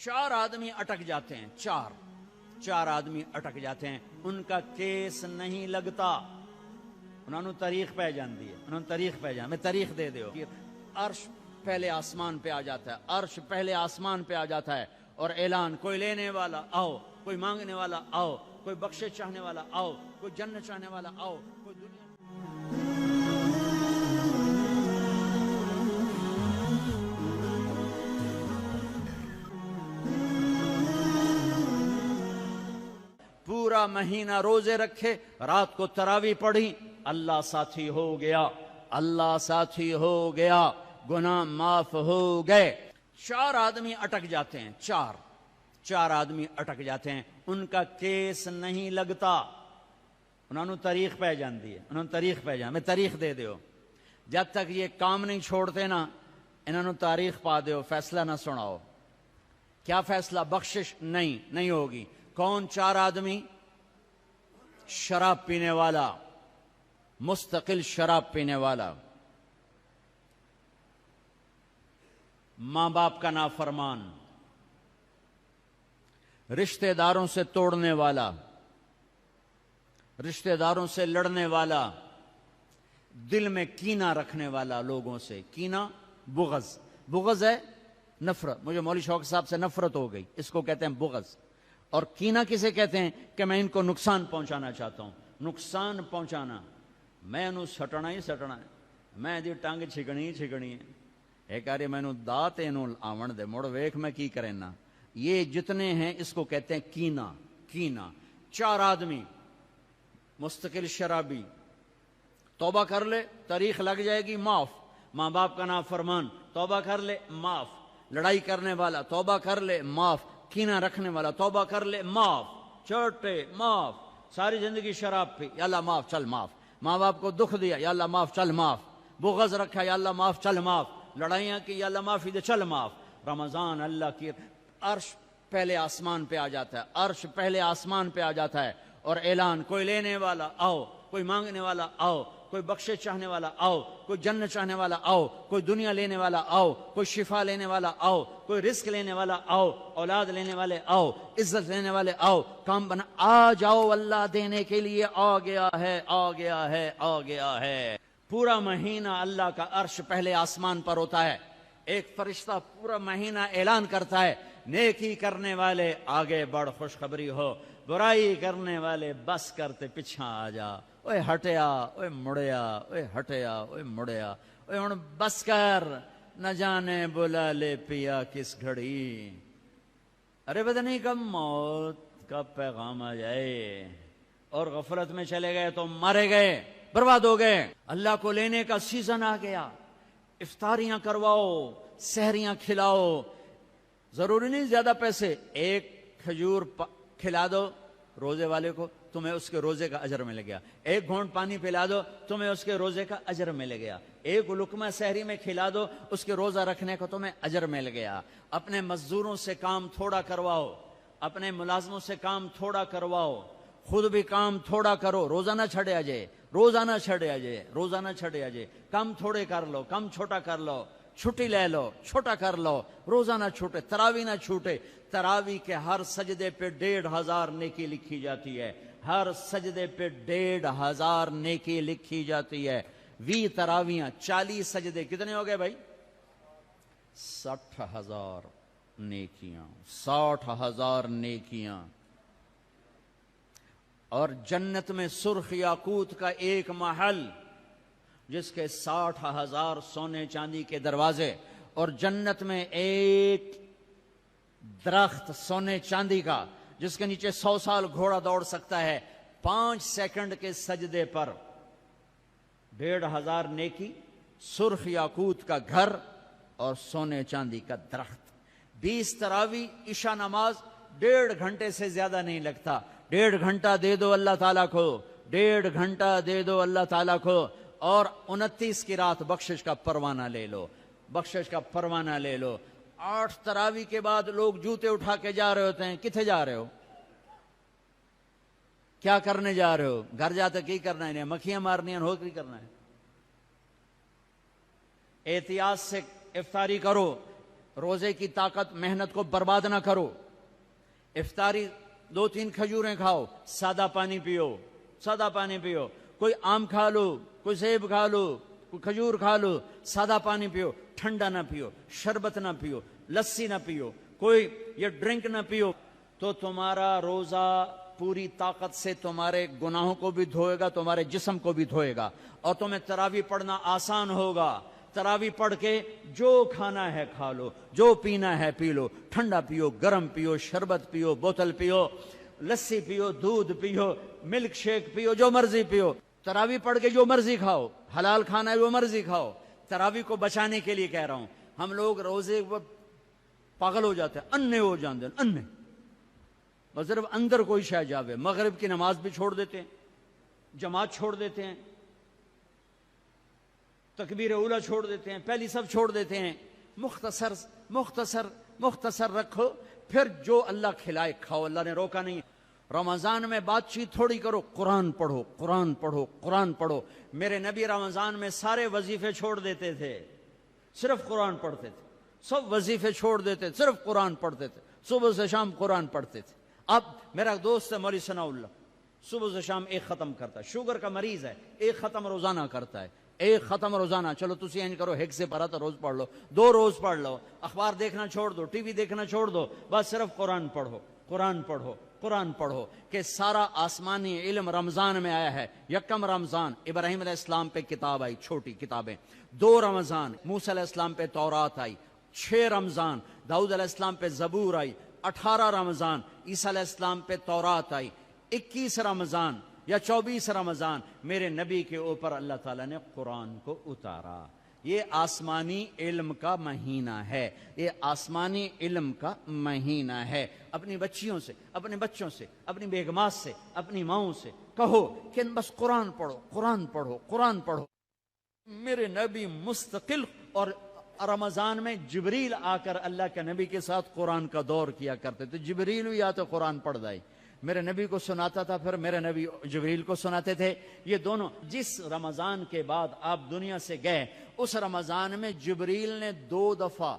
چار آدمی اٹک جاتے ہیں، چار آدمی اٹک جاتے ہیں، ان کا کیس نہیں لگتا، انہوں نے تاریخ پہ جاندی ہے، انہوں نے تاریخ پہ جان، میں تاریخ دے دیو۔ عرش پہلے آسمان پہ آ جاتا ہے، عرش پہلے آسمان پہ آ جاتا ہے اور اعلان، کوئی لینے والا آؤ، کوئی مانگنے والا آؤ، کوئی بخشش چاہنے والا آؤ، کوئی جنت چاہنے والا آؤ، کوئی دنیا۔ پورا مہینہ روزے رکھے، رات کو تراویح پڑھی، اللہ ساتھی ہو گیا، اللہ ساتھی ہو گیا، گناہ معاف ہو گئے۔ چار آدمی اٹک جاتے ہیں، چار آدمی اٹک جاتے ہیں، ان کا کیس نہیں لگتا، انہوں نے تاریخ پہ جاندی ہے، انہوں نے تاریخ پہ جان، میں تاریخ دے دیو۔ جب تک یہ کام نہیں چھوڑتے نا، انہوں نے تاریخ پا دیو، فیصلہ نہ سناؤ۔ کیا فیصلہ؟ بخشش نہیں ہوگی۔ کون چار آدمی؟ شراب پینے والا، مستقل شراب پینے والا، ماں باپ کا نافرمان، رشتہ داروں سے توڑنے والا، رشتہ داروں سے لڑنے والا، دل میں کینہ رکھنے والا لوگوں سے، کینہ بغض ہے نفرت، مجھے مولوی شوق صاحب سے نفرت ہو گئی، اس کو کہتے ہیں بغض۔ اور کینہ کسے کہتے ہیں؟ کہ میں ان کو نقصان پہنچانا چاہتا ہوں، نقصان پہنچانا، میں انہوں سٹنا ہی سٹنا ہے، میں دی ٹانگ چھکڑی ہی چھکڑی ہے، ایک آرے میں انہوں دات انہوں آون دے، مڑ ویکھ میں کی کرنا۔ یہ جتنے ہیں اس کو کہتے ہیں کینہ۔ چار آدمی، مستقل شرابی، توبہ کر لے تاریخ لگ جائے گی، معاف۔ ماں باپ کا نافرمان، توبہ کر لے معاف۔ لڑائی کرنے والا، توبہ کر لے معاف۔ کینہ رکھنے والا، توبہ کر لے معاف۔ چھوٹے معاف، ساری زندگی شراب پی، یا اللہ معاف، چل معاف۔ ماں باپ کو دکھ دیا، یا اللہ معاف، چل معاف۔ بغض رکھا، یا اللہ معاف، چل معاف۔ لڑائیاں کی، یا اللہ معافی دے، چل معاف۔ رمضان اللہ کی، عرش پہلے آسمان پہ آ جاتا ہے، عرش پہلے آسمان پہ آ جاتا ہے اور اعلان، کوئی لینے والا آؤ، کوئی مانگنے والا آؤ، کوئی بخشش چاہنے والا آؤ، کوئی جنت چاہنے والا آؤ، کوئی دنیا لینے والا آؤ، کوئی شفا لینے والا آؤ، کوئی رزق لینے والا آؤ، اولاد لینے والے آؤ، عزت لینے والے آؤ، کام بنا، آ جاؤ، اللہ دینے کے لیے آ گیا ہے، آ گیا ہے، آ گیا ہے۔ پورا مہینہ اللہ کا عرش پہلے آسمان پر ہوتا ہے، ایک فرشتہ پورا مہینہ اعلان کرتا ہے، نیکی کرنے والے آگے بڑھ، خوشخبری ہو، برائی کرنے والے بس کرتے پیچھا آ جا، اوے ہٹیا، اوے مڑیا، اوے ہٹیا، اوے مڑیا، اوے ہن بس کر، نہ جانے بلا لے پیا کس گھڑی، ارے پتہ نہیں کب موت کا پیغام آ جائے، اور غفلت میں چلے گئے تو مارے گئے، برباد ہو گئے۔ اللہ کو لینے کا سیزن آ گیا، افطاریاں کرواؤ، سحریاں کھلاؤ، ضروری نہیں زیادہ پیسے، ایک کھجور کھلا دو روزے والے کو، تمہیں اس کے روزے کا اجر مل گیا۔ ایک گھونٹ پانی پلا دو، تمہیں اس کے روزے کا اجر مل گیا۔ ایک لقمہ سحری میں کھلا دو، اس کے روزہ رکھنے کو تمہیں اجر مل گیا۔ اپنے مزدوروں سے کام تھوڑا کرواؤ، اپنے ملازموں سے کام تھوڑا کرواؤ، خود بھی کام تھوڑا کرو، روزہ نہ چھڑے جائے، روزہ نہ چھڑے جائے، روزہ نہ چھڑے جائے، کم تھوڑے کر لو، کم چھوٹا کر لو، چھٹی لے لو، چھوٹا کر لو، روزہ نہ چھوٹے، تراویح نہ چھوٹے۔ تراویح کے ہر سجدے پہ 1500 نیکی لکھی جاتی ہے، ہر سجدے پہ 1500 نیکی لکھی جاتی ہے۔ 20 تراویحاں، 40 سجدے، کتنے ہو گئے بھائی؟ 60,000 نیکیاں، 60,000 نیکیاں۔ اور جنت میں سرخ یاقوت کا ایک محل جس کے 60,000 سونے چاندی کے دروازے، اور جنت میں ایک درخت سونے چاندی کا جس کے نیچے 100 سال گھوڑا دوڑ سکتا ہے، 5 سیکنڈ کے سجدے پر 1500 نیکی، سرخ یاقوت کا گھر اور سونے چاندی کا درخت۔ 20 تراویح، عشاء نماز 1.5 گھنٹے سے زیادہ نہیں لگتا، 1.5 گھنٹہ دے دو اللہ تعالیٰ کو، 1.5 گھنٹہ دے دو اللہ تعالیٰ کو، اور 29 کی رات بخشش کا پروانہ لے لو، بخشش کا پروانہ لے لو۔ 8 تراویح کے بعد لوگ جوتے اٹھا کے جا رہے ہوتے ہیں، کتنے جا رہے ہو؟ کیا کرنے جا رہے ہو؟ گھر جاتے کی کرنا ہے؟ مکھیاں مارنی ہیں، ہوکری کرنا ہے۔ احتیاط سے افطاری کرو، روزے کی طاقت محنت کو برباد نہ کرو. افطاری 2-3 کھجوریں کھاؤ, سادہ پانی پیو, سادہ پانی پیو. کوئی آم کھا لو, کوئی سیب کھا لو, کوئی کھجور کھا لو, سادہ پانی پیو, ٹھنڈا نہ پیو, شربت نہ پیو, لسی نہ پیو, کوئی یہ ڈرنک نہ پیو. تو تمہارا روزہ پوری طاقت سے تمہارے گناہوں کو بھی دھوئے گا, تمہارے جسم کو بھی دھوئے گا, اور تمہیں تراویح پڑھنا آسان ہوگا. تراویح پڑھ کے جو کھانا ہے کھا لو, جو پینا ہے پی لو, ٹھنڈا پیو, گرم پیو, شربت پیو, بوتل پیو, لسی پیو, دودھ پیو, ملک شیک پیو, جو مرضی پیو. تراویح پڑھ کے جو مرضی کھاؤ, حلال کھانا ہے جو مرضی کھاؤ. تراویح کو بچانے کے لیے کہہ رہا ہوں. ہم لوگ روزے پاگل ہو جاتے ہیں, انے ہو جاتے ہیں, انے بس صرف اندر کوئی شے جاوے. مغرب کی نماز بھی چھوڑ دیتے ہیں, جماعت چھوڑ دیتے ہیں, تکبیر اولیٰ چھوڑ دیتے ہیں, پہلی سب چھوڑ دیتے ہیں. مختصر مختصر مختصر رکھو, پھر جو اللہ کھلائے کھاؤ. اللہ نے روکا نہیں. رمضان میں بات چیت تھوڑی کرو, قرآن پڑھو, قرآن پڑھو, قرآن پڑھو. میرے نبی رمضان میں سارے وظیفے چھوڑ دیتے تھے, صرف قرآن پڑھتے تھے. سب وظیفے چھوڑ دیتے, صرف قرآن پڑھتے تھے. صبح سے شام قرآن پڑھتے تھے. اب میرا دوست ہے مولوی ثناء اللہ, صبح سے شام ایک ختم کرتا ہے. شوگر کا مریض ہے, ایک ختم روزانہ کرتا ہے, ایک ختم روزانہ. چلو تسی اینج کرو, ایک سے پڑھا تو روز پڑھ لو, 2 روز پڑھ لو. اخبار دیکھنا چھوڑ دو, ٹی وی دیکھنا چھوڑ دو, بس صرف قرآن پڑھو, قرآن پڑھو, قرآن پڑھو. کہ سارا آسمانی علم رمضان میں آیا ہے. یکم رمضان ابراہیم علیہ السلام پہ کتاب آئی, چھوٹی کتابیں. 2 رمضان موسیٰ علیہ السلام پہ تورات آئی. 6 رمضان داؤد علیہ السلام پہ زبور آئی. 18 رمضان عیسیٰ علیہ السلام پہ تورات آئی. 21 رمضان یا 24 رمضان میرے نبی کے اوپر اللہ تعالیٰ نے قرآن کو اتارا. یہ آسمانی علم کا مہینہ ہے, یہ آسمانی علم کا مہینہ ہے. اپنی بچیوں سے, اپنے بچوں سے, اپنی بیگمات سے, اپنی ماؤں سے کہو کہ بس قرآن پڑھو, قرآن پڑھو, قرآن پڑھو. میرے نبی مستقل, اور رمضان میں جبریل آ کر اللہ کے نبی کے ساتھ قرآن کا دور کیا کرتے تھے. جبریل بھی آتے قرآن پڑھ دائی, میرے نبی کو سناتا تھا, پھر میرے نبی جبریل کو سناتے تھے. یہ دونوں, جس رمضان کے بعد آپ دنیا سے گئے, اس رمضان میں جبریل نے 2 دفعہ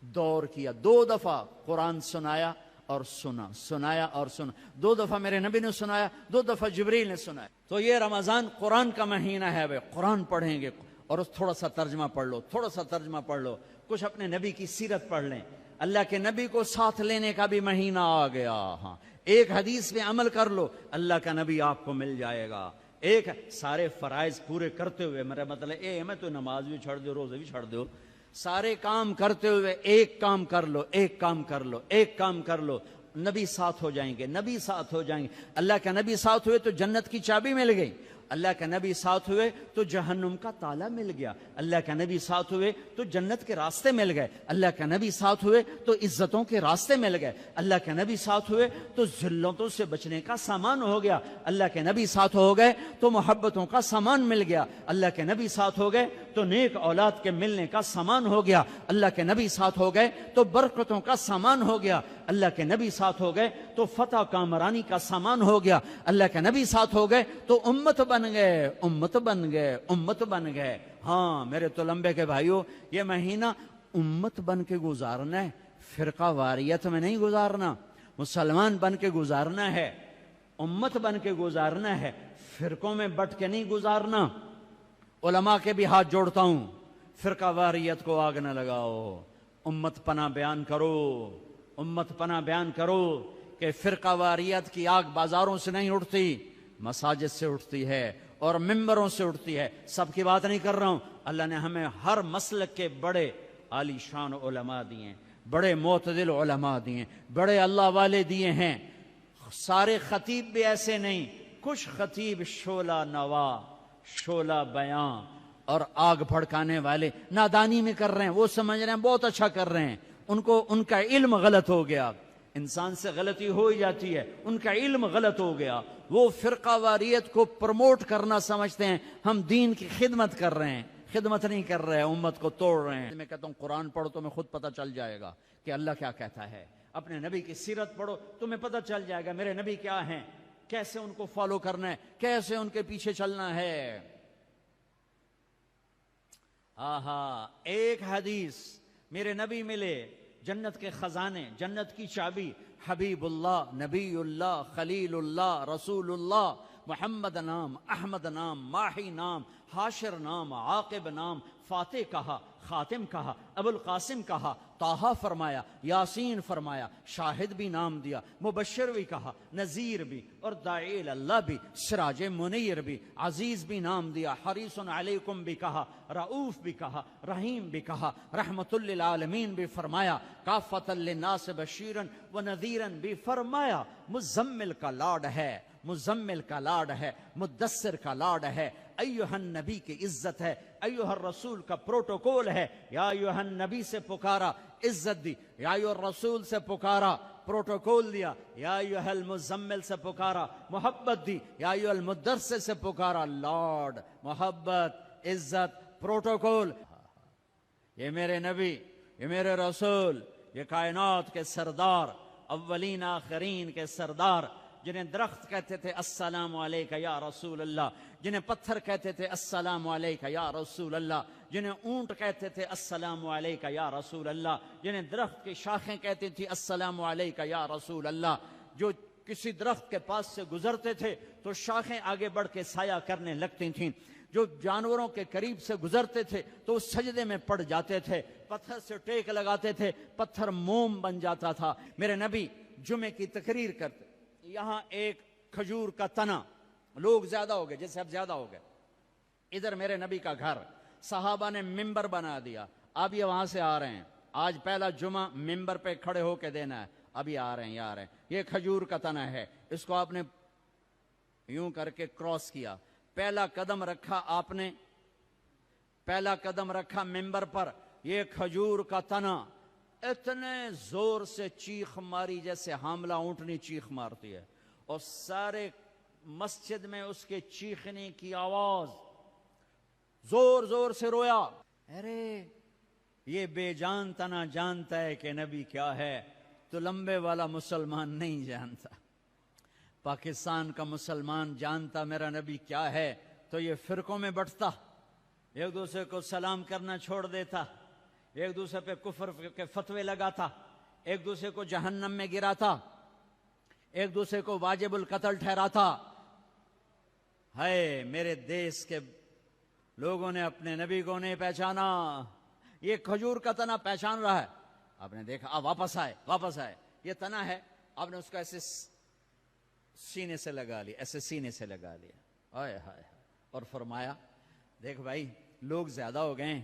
دور کیا, 2 دفعہ قرآن سنایا اور سنا, سنایا اور سنا. 2 دفعہ میرے نبی نے سنایا, 2 دفعہ جبریل نے سنایا. تو یہ رمضان قرآن کا مہینہ ہے. بھائی قرآن پڑھیں گے, اور تھوڑا سا ترجمہ پڑھ لو, تھوڑا سا ترجمہ پڑھ لو, کچھ اپنے نبی کی سیرت پڑھ لیں. اللہ کے نبی کو ساتھ لینے کا بھی مہینہ آ گیا. ہاں, ایک حدیث پہ عمل کر لو, اللہ کا نبی آپ کو مل جائے گا. ایک سارے فرائض پورے کرتے ہوئے, میرا مطلب میں تو نماز بھی چھڑ دو, روزے بھی چھڑ دو, سارے کام کرتے ہوئے ایک کام کر لو, ایک کام کر لو, ایک کام کر لو. نبی ساتھ ہو جائیں گے, نبی ساتھ ہو جائیں گے. اللہ کا نبی ساتھ ہوئے تو جنت کی چابی مل گئی. اللہ کا نبی ساتھ ہوئے تو جہنم کا تالا مل گیا. اللہ کا نبی ساتھ ہوئے تو جنت کے راستے مل گئے. اللہ کا نبی ساتھ ہوئے تو عزتوں کے راستے مل گئے. اللہ کے نبی ساتھ ہوئے تو ذلتوں سے بچنے کا سامان ہو گیا. اللہ کے نبی ساتھ ہو گئے تو محبتوں کا سامان مل گیا. اللہ کے نبی ساتھ ہو گئے تو نیک اولاد کے ملنے کا سامان ہو گیا. اللہ کے نبی ساتھ ہو گئے تو برکتوں کا سامان ہو گیا. اللہ کے نبی ساتھ ہو گئے تو فتح کامرانی کا سامان ہو گیا. اللہ کے نبی ساتھ ہو گئے تو امت بن گئے, امت بن گئے, امت بن گئے. ہاں میرے تو لمبے کے بھائیوں, یہ مہینہ امت بن کے گزارنا ہے, فرقہ واریت میں نہیں گزارنا. مسلمان بن کے گزارنا ہے, امت بن کے گزارنا ہے, فرقوں میں بٹ کے نہیں گزارنا. علماء کے بھی ہاتھ جوڑتا ہوں, فرقہ واریت کو آگ نہ لگاؤ, امت پناہ بیان کرو, امت پناہ بیان کرو. کہ فرقہ واریت کی آگ بازاروں سے نہیں اٹھتی, مساجد سے اٹھتی ہے اور ممبروں سے اٹھتی ہے. سب کی بات نہیں کر رہا ہوں. اللہ نے ہمیں ہر مسلک کے بڑے عالی شان علماء دیے ہیں, بڑے معتدل علماء دیے ہیں, بڑے اللہ والے دیے ہیں. سارے خطیب بھی ایسے نہیں, کچھ خطیب شعلہ نوا, شعلہ بیاں اور آگ بھڑکانے والے نادانی میں کر رہے ہیں. وہ سمجھ رہے ہیں بہت اچھا کر رہے ہیں, ان کا علم غلط ہو گیا. انسان سے غلطی ہو ہی جاتی ہے, ان کا علم غلط ہو گیا. وہ فرقہ واریت کو پروموٹ کرنا سمجھتے ہیں ہم دین کی خدمت کر رہے ہیں. خدمت نہیں کر رہے ہیں, امت کو توڑ رہے ہیں. میں کہتا ہوں قرآن پڑھو, تمہیں خود پتہ چل جائے گا کہ اللہ کیا کہتا ہے. اپنے نبی کی سیرت پڑھو, تمہیں پتہ چل جائے گا میرے نبی کیا ہیں, کیسے ان کو فالو کرنا ہے, کیسے ان کے پیچھے چلنا ہے. آہا, ایک حدیث میرے نبی ملے، جنت کے خزانے، جنت کی چابی، حبیب اللہ، نبی اللہ، خلیل اللہ، رسول اللہ، محمد نام، احمد نام، ماہی نام، حاشر نام، عاقب نام، فاتح کہا، خاتم کہا، ابو القاسم کہا، طٰہٰ فرمایا، یاسین فرمایا، شاہد بھی نام دیا، مبشر بھی کہا، نذیر بھی، اور داعی اللہ بھی، سراج منیر بھی، عزیز بھی نام دیا، حریص علیکم بھی کہا، رؤوف بھی کہا، رحیم بھی کہا، رحمت للعالمین بھی فرمایا، کافۃ للناس بشیرا و نذیرا بھی فرمایا۔ مزمل کا لاڈ ہے، مزمل کا لاڈ ہے، مدثر کا لاڈ ہے، ایہا النبی کی عزت ہے، ایہا الرسول کا پروٹوکول ہے، یا ایہا النبی سے پکارا، عزت دی، یا ایہا الرسول سے پکارا، پروٹوکول دیا، یا ایہا المزمل سے پکارا، محبت دی، یا ایہا المدثر سے پکارا، لاڈ، محبت، عزت، پروٹوکول۔ یہ میرے نبی، یہ میرے رسول، یہ کائنات کے سردار، اولین آخرین کے سردار، جنہیں درخت کہتے تھے السلام علیکہ یا رسول اللہ، جنہیں پتھر کہتے تھے السلام علیکہ یا رسول اللہ، جنہیں اونٹ کہتے تھے السلام علیکہ یا رسول اللہ، جنہیں درخت کی شاخیں کہتی تھی السلام علیکہ یا رسول اللہ، جو کسی درخت کے پاس سے گزرتے تھے تو شاخیں آگے بڑھ کے سایہ کرنے لگتی تھیں، جو جانوروں کے قریب سے گزرتے تھے تو اس سجدے میں پڑ جاتے تھے، پتھر سے ٹیک لگاتے تھے، پتھر موم بن جاتا تھا۔ میرے نبی جمعے کی تقریر کرتے، یہاں ایک کھجور کا تنا، لوگ زیادہ ہو گئے، جیسے اب زیادہ ہو گئے، ادھر میرے نبی کا گھر، صحابہ نے ممبر بنا دیا، اب یہ وہاں سے آ رہے ہیں، آج پہلا جمعہ ممبر پہ کھڑے ہو کے دینا ہے، ابھی آ رہے ہیں، یہ آ رہے ہیں، یہ کھجور کا تنا ہے، اس کو آپ نے یوں کر کے کراس کیا، پہلا قدم رکھا آپ نے، پہلا قدم رکھا ممبر پر، یہ کھجور کا تنا، اتنے زور سے چیخ ماری جیسے حاملہ اونٹنی چیخ مارتی ہے، اور سارے مسجد میں اس کے چیخنے کی آواز، زور زور سے رویا، ارے یہ بے جان تنا جانتا ہے کہ نبی کیا ہے، تو لمبے والا مسلمان نہیں جانتا۔ پاکستان کا مسلمان جانتا میرا نبی کیا ہے تو یہ فرقوں میں بٹتا، ایک دوسرے کو سلام کرنا چھوڑ دیتا، ایک دوسرے پہ کفر کے فتوے لگاتا، ایک دوسرے کو جہنم میں گراتا، ایک دوسرے کو واجب القتل ٹھہراتا۔ ہے میرے دیس کے لوگوں نے اپنے نبی کو نہیں پہچانا، یہ کھجور کا تنا پہچان رہا ہے، آپ نے دیکھا، آپ واپس آئے، واپس آئے، یہ تنا ہے، آپ نے اس کو ایسے سینے سے لگا لیا، ایسے سینے سے لگا لیا، ہائے ہائے، اور فرمایا دیکھ بھائی لوگ زیادہ ہو گئے ہیں،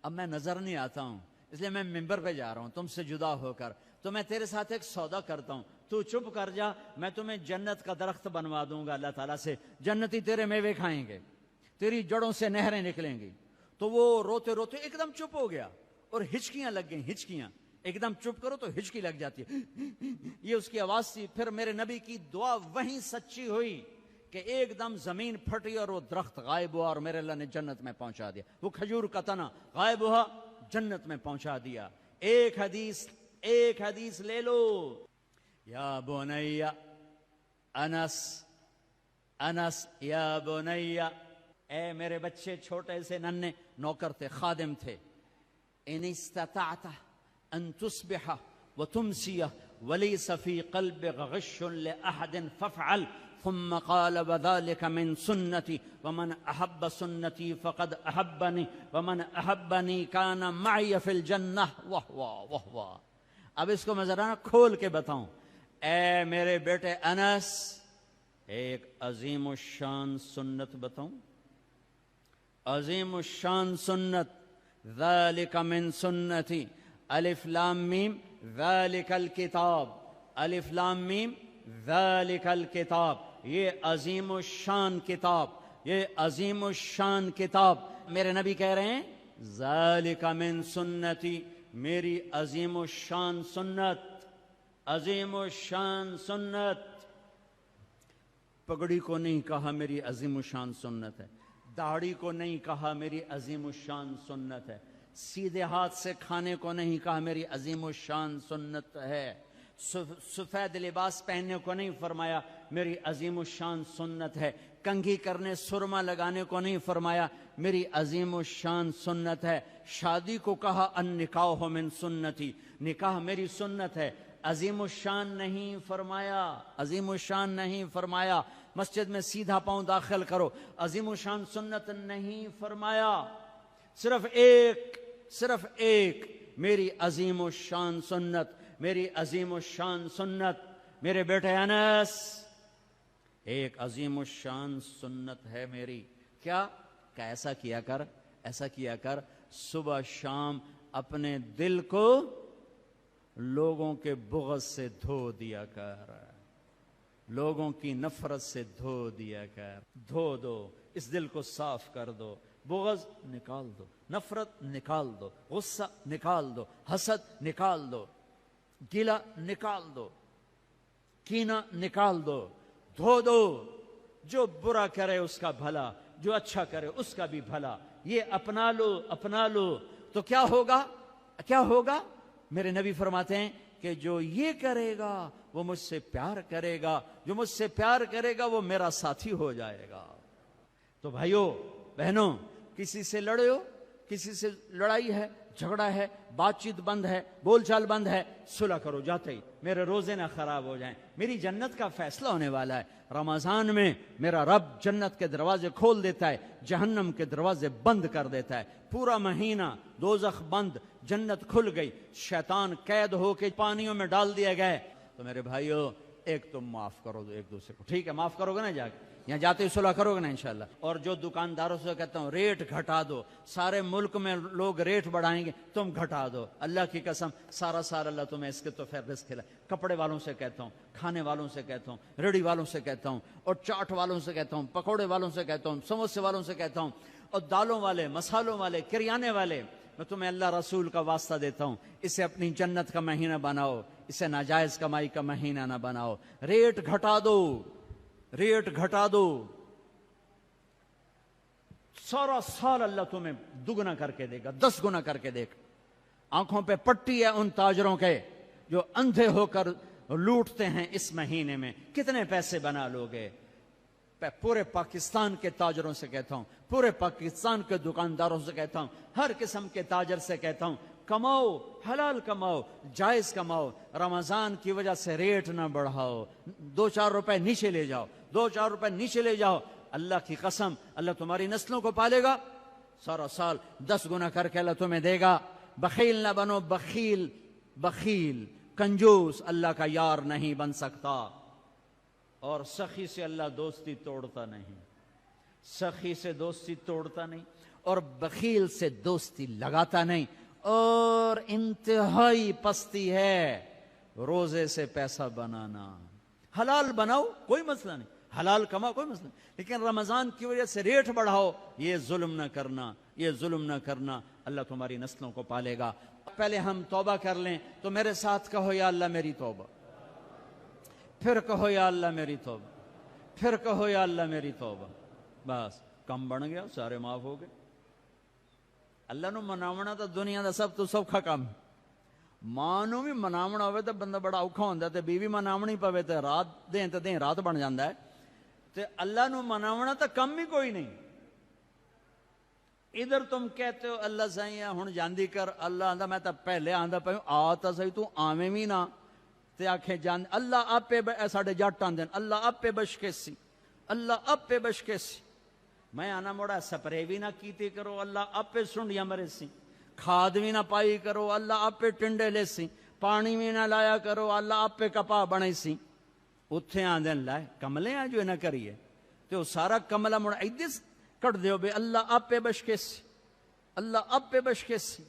اب میں نظر نہیں آتا ہوں، اس لیے میں ممبر پہ جا رہا ہوں تم سے جدا ہو کر، تو میں تیرے ساتھ ایک سودا کرتا ہوں، تو چپ کر جا، میں تمہیں جنت کا درخت بنوا دوں گا اللہ تعالیٰ سے، جنتی تیرے میوے کھائیں گے، تیری جڑوں سے نہریں نکلیں گی۔ تو وہ روتے روتے ایک دم چپ ہو گیا، اور ہچکیاں لگ گئیں، ہچکیاں، ایک دم چپ کرو تو ہچکی لگ جاتی ہے، یہ اس کی آواز تھی۔ پھر میرے نبی کی دعا وہیں سچی ہوئی کہ ایک دم زمین پھٹی اور وہ درخت غائب ہوا، اور میرے اللہ نے جنت میں پہنچا دیا، وہ کھجور کا تنا غائب ہوا، جنت میں پہنچا دیا۔ ایک حدیث لے لو، یا بنی، انس یا بنی، اے میرے بچے، چھوٹے سے ننھے، نوکر تھے، خادم تھے، ان استطعت ان تصبح وتمسی وليس في قلبك غش لأحد فافعل، ثم قال وذلك من سنتي ومن أحب سنتي فقد أحبني ومن أحبني كان معي في الجنة وهو۔ اب اس کو میں ذرا کھول کے بتاؤں، اے میرے بیٹے انس، ایک عظیم الشان سنت بتاؤں، عظیم الشان سنت، ذلك من سنتي، الف لام میم ذالک الکتاب، الف لام میم ذالک الکتاب، یہ عظیم الشان کتاب، یہ عظیم الشان کتاب۔ میرے نبی کہہ رہے ہیں ذالک من سنتی، میری عظیم الشان سنت، عظیم الشان سنت۔ پگڑی کو نہیں کہا میری عظیم الشان سنت ہے، داڑھی کو نہیں کہا میری عظیم الشان سنت ہے، سیدھے ہاتھ سے کھانے کو نہیں کہا میری عظیم الشان سنت ہے، سفید لباس پہننے کو نہیں فرمایا میری عظیم الشان سنت ہے. کنگھی کرنے سرما لگانے کو نہیں فرمایا, میری عظیم الشان سنت ہے. شادی کو کہا النکاح من سنتی, نکاح میری سنت ہے. عظیم الشان نہیں فرمایا, عظیم الشان نہیں فرمایا. مسجد میں سیدھا پاؤں داخل کرو, عظیم الشان سنت نہیں فرمایا. صرف ایک میری عظیم الشان سنت, میری عظیم الشان سنت. میرے بیٹے انس, ایک عظیم الشان سنت ہے میری. کیا کہ ایسا کیا کر صبح شام اپنے دل کو لوگوں کے بغض سے دھو دیا کر, لوگوں کی نفرت سے دھو دیا کر. دھو دو, اس دل کو صاف کر دو. بغض نکال دو, نفرت نکال دو, غصہ نکال دو, حسد نکال دو, گلہ نکال دو, کینہ نکال دو. دھو دو. جو برا کرے اس کا بھلا, جو اچھا کرے اس کا بھی بھلا. یہ اپنا لو تو کیا ہوگا؟ میرے نبی فرماتے ہیں کہ جو یہ کرے گا وہ مجھ سے پیار کرے گا, جو مجھ سے پیار کرے گا وہ میرا ساتھی ہو جائے گا. تو بھائیو بہنوں, کسی سے لڑے ہو, کسی سے لڑائی ہے, جھگڑا ہے, بات چیت بند ہے, بول چال بند ہے, صلح کرو جاتے ہی. میرے روزے نہ خراب ہو جائیں. میری جنت کا فیصلہ ہونے والا ہے. رمضان میں میرا رب جنت کے دروازے کھول دیتا ہے, جہنم کے دروازے بند کر دیتا ہے. پورا مہینہ دوزخ بند, جنت کھل گئی, شیطان قید ہو کے پانیوں میں ڈال دیا گئے. تو میرے بھائیو, ایک تم معاف کرو دو ایک دوسرے کو, ٹھیک ہے؟ معاف کرو گے نا, جا کے یہاں جاتے ہی صلح کرو گے نا انشاءاللہ. اور جو دکانداروں سے کہتا ہوں ریٹ گھٹا دو, سارے ملک میں لوگ ریٹ بڑھائیں گے, تم گھٹا دو. اللہ کی قسم سارا اللہ تمہیں اس کے تو فیر رزق کھلائے. کپڑے والوں سے کہتا ہوں, کھانے والوں سے کہتا ہوں, ریڑھی والوں سے کہتا ہوں, اور چاٹ والوں سے کہتا ہوں, پکوڑے والوں سے کہتا ہوں, سموسے والوں سے کہتا ہوں, اور دالوں والے, مسالوں والے, کریانے والے, میں تمہیں اللہ رسول کا واسطہ دیتا ہوں, اسے اپنی جنت کا مہینہ بناؤ, اسے ناجائز کمائی کا مہینہ نہ بناؤ. ریٹ گھٹا دو. سارا سال اللہ تمہیں دگنا کر کے دے گا, 10 گنا کر کے دے گا. آنکھوں پہ پٹی ہے ان تاجروں کے جو اندھے ہو کر لوٹتے ہیں اس مہینے میں. کتنے پیسے بنا لوگے؟ پورے پاکستان کے تاجروں سے کہتا ہوں, پورے پاکستان کے دکانداروں سے کہتا ہوں, ہر قسم کے تاجر سے کہتا ہوں, کماؤ, حلال کماؤ, جائز کماؤ. رمضان کی وجہ سے ریٹ نہ بڑھاؤ, 2-4 روپے نیچے لے جاؤ, 2-4 روپے نیچے لے جاؤ. اللہ کی قسم اللہ تمہاری نسلوں کو پالے گا. سارا سال 10 گنا کر کے اللہ تمہیں دے گا. بخیل نہ بنو, بخیل کنجوس اللہ کا یار نہیں بن سکتا. اور سخی سے اللہ دوستی توڑتا نہیں, سخی سے دوستی توڑتا نہیں, اور بخیل سے دوستی لگاتا نہیں. اور انتہائی پستی ہے روزے سے پیسہ بنانا. حلال بناؤ کوئی مسئلہ نہیں, حلال کماؤ کوئی مسئلہ نہیں, لیکن رمضان کی وجہ سے ریٹ بڑھاؤ, یہ ظلم نہ کرنا, یہ ظلم نہ کرنا. اللہ تمہاری نسلوں کو پالے گا. پہلے ہم توبہ کر لیں تو میرے ساتھ کہو یا اللہ میری توبہ, پھر کہو یا اللہ میری توبہ, پھر کہو یا اللہ میری توبہ. بس کم بن گیا, سارے معاف ہو گئے. اللہ نو مناونا تو دنیا دا سب تو سوکھا کام. ماں نو بھی مناونا ہوئے تو بندہ بڑا اوکھا ہوندا, تے بیوی مناونی پوے تے رات دیں تے دیں رات بن جاندا ہے. تے اللہ نو مناونا تو کم ہی کوئی نہیں. ادھر تم کہتے ہو اللہ سائیں ہن جاندی کر, اللہ آندا میں تا پہلے آندا پیا آ تا صحیح, تو آویں وی نہ تے آکھے جان اللہ آپ پہ ساڈے جٹ آندے اللہ آپ پہ بشکے سی, اللہ آپ پہ بشکے سی. میں آنا موڑا سپرے بھی نہ کیتی کرو, اللہ آپ پہ سنڈیاں مرے سی. کھاد بھی نہ پائی کرو, اللہ آپ پہ ٹنڈے لے سی. پانی بھی نہ لایا کرو, اللہ آپ پہ کپا بنے سی. اتھے آندے لائے کملے ہیں جو نہ کریے, تو سارا کملہ موڑا ایدس کٹ دیو بے اللہ آپ پہ بشکے سی, اللہ آپ پہ بشکے سی.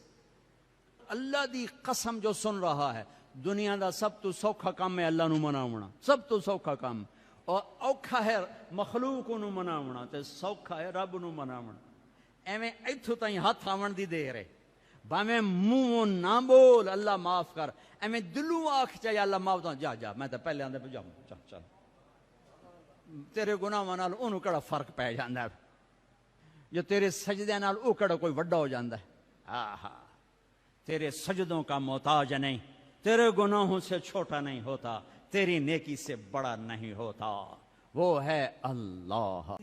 اللہ دی قسم جو سن رہا ہے, دنیا دا سب تو سوکھا کام ہے اللہ نو مناونا, سب تو سوکھا کام. اور اوکھا ہے مخلوق نو مناونا تے سوکھا ہے رب نو مناونا. ایویں ایتھوں تائیں ہاتھ آون دی دیر ہے, باویں منہ نہ بول اللہ معاف کر, ایویں دلوں آکھ چاہے اللہ معاف کر. جا جا میں تے پہلے آندے پہ جا چل چل, تیرے گناہاں نال اونوں کیڑا فرق پے جاندا ہے, جو تیرے سجدے نال او کیڑا کوئی وڈا ہو جاندا ہے. آہا, تیرے سجدوں کا محتاج نہیں, تیرے گناہوں سے چھوٹا نہیں ہوتا, تیری نیکی سے بڑا نہیں ہوتا، وہ ہے اللہ۔